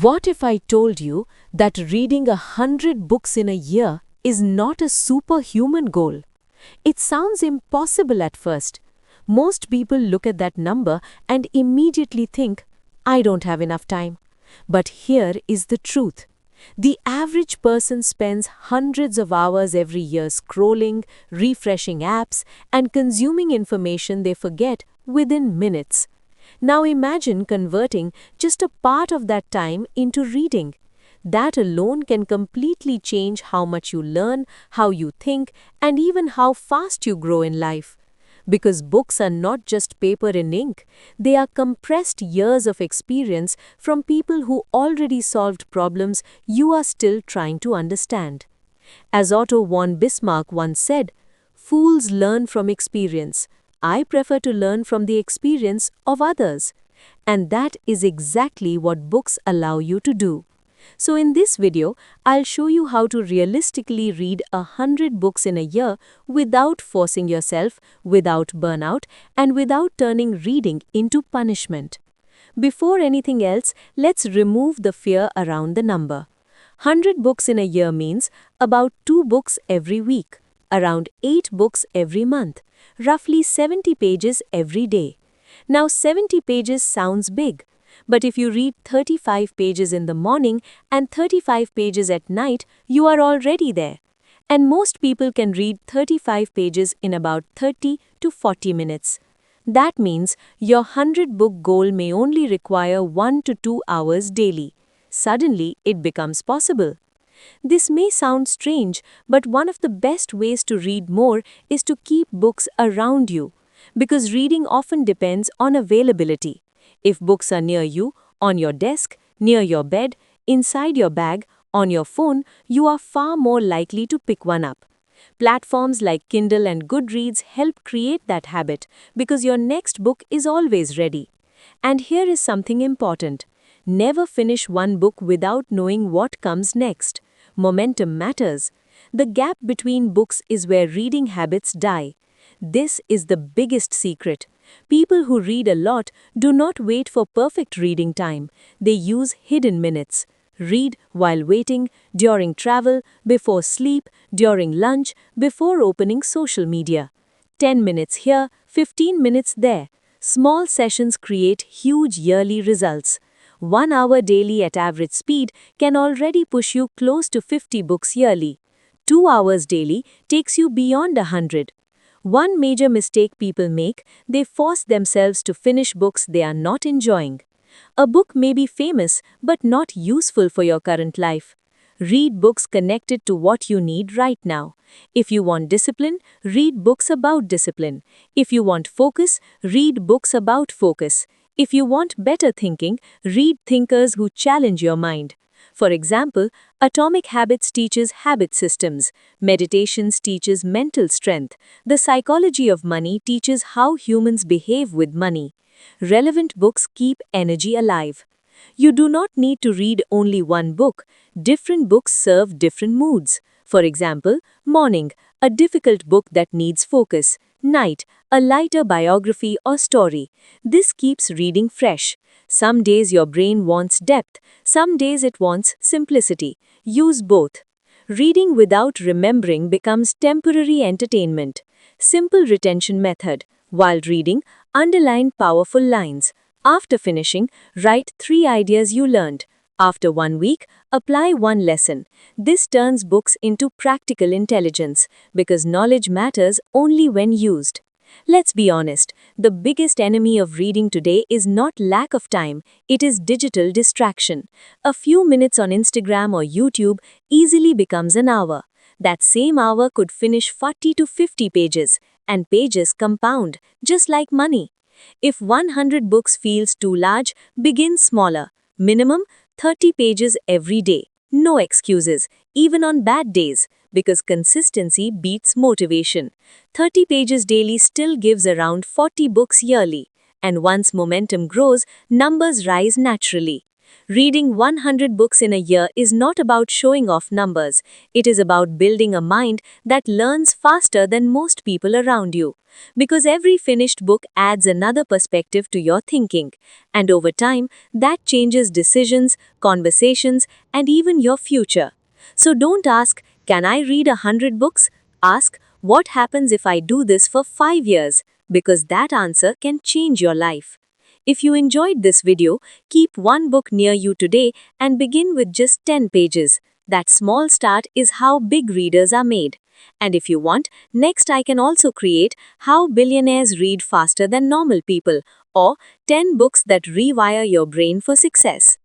What if I told you that reading 100 books in a year is not a superhuman goal? It sounds impossible at first. Most people look at that number and immediately think, I don't have enough time. But here is the truth. The average person spends hundreds of hours every year scrolling, refreshing apps, and consuming information they forget within minutes. Now imagine converting just a part of that time into reading. That alone can completely change how much you learn, how you think, and even how fast you grow in life. Because books are not just paper and ink, they are compressed years of experience from people who already solved problems you are still trying to understand. As Otto von Bismarck once said, fools learn from experience. I prefer to learn from the experience of others. And that is exactly what books allow you to do. So in this video, I'll show you how to realistically read 100 books in a year without forcing yourself, without burnout, and without turning reading into punishment. Before anything else, let's remove the fear around the number. 100 books in a year means about 2 books every week, around 8 books every month, roughly 70 pages every day. Now 70 pages sounds big, but if you read 35 pages in the morning and 35 pages at night, you are already there. And most people can read 35 pages in about 30 to 40 minutes. That means your 100-book goal may only require 1 to 2 hours daily. Suddenly, it becomes possible. This may sound strange, but one of the best ways to read more is to keep books around you. Because reading often depends on availability. If books are near you, on your desk, near your bed, inside your bag, on your phone, you are far more likely to pick one up. Platforms like Kindle and Goodreads help create that habit because your next book is always ready. And here is something important. Never finish one book without knowing what comes next. Momentum matters. The gap between books is where reading habits die. This is the biggest secret. People who read a lot do not wait for perfect reading time. They use hidden minutes. Read while waiting, during travel, before sleep, during lunch, before opening social media. 10 minutes here, 15 minutes there. Small sessions create huge yearly results. 1 hour daily at average speed can already push you close to 50 books yearly. 2 hours daily takes you beyond 100. One major mistake people make, they force themselves to finish books they are not enjoying. A book may be famous but not useful for your current life. Read books connected to what you need right now. If you want discipline, read books about discipline. If you want focus, read books about focus. If you want better thinking, read thinkers who challenge your mind. For example, Atomic Habits teaches habit systems, Meditations teaches mental strength, The Psychology of Money teaches how humans behave with money. Relevant books keep energy alive. You do not need to read only one book. Different books serve different moods. For example, morning, a difficult book that needs focus. Night, a lighter biography or story. This keeps reading fresh. Some days your brain wants depth, some days it wants simplicity. Use both. Reading without remembering becomes temporary entertainment. Simple retention method. While reading, underline powerful lines. After finishing, write 3 ideas you learned. After 1 week, apply 1 lesson. This turns books into practical intelligence because knowledge matters only when used. Let's be honest, the biggest enemy of reading today is not lack of time, it is digital distraction. A few minutes on Instagram or YouTube easily becomes an hour. That same hour could finish 40 to 50 pages, and pages compound, just like money. If 100 books feels too large, begin smaller. Minimum 30 pages every day. No excuses, even on bad days, because consistency beats motivation. 30 pages daily still gives around 40 books yearly. And once momentum grows, numbers rise naturally. Reading 100 books in a year is not about showing off numbers. It is about building a mind that learns faster than most people around you. Because every finished book adds another perspective to your thinking. And over time, that changes decisions, conversations, and even your future. So don't ask, can I read 100 books? Ask, what happens if I do this for 5 years? Because that answer can change your life. If you enjoyed this video, keep one book near you today and begin with just 10 pages. That small start is how big readers are made. And if you want, next I can also create How Billionaires Read Faster Than Normal People or 10 Books That Rewire Your Brain for Success.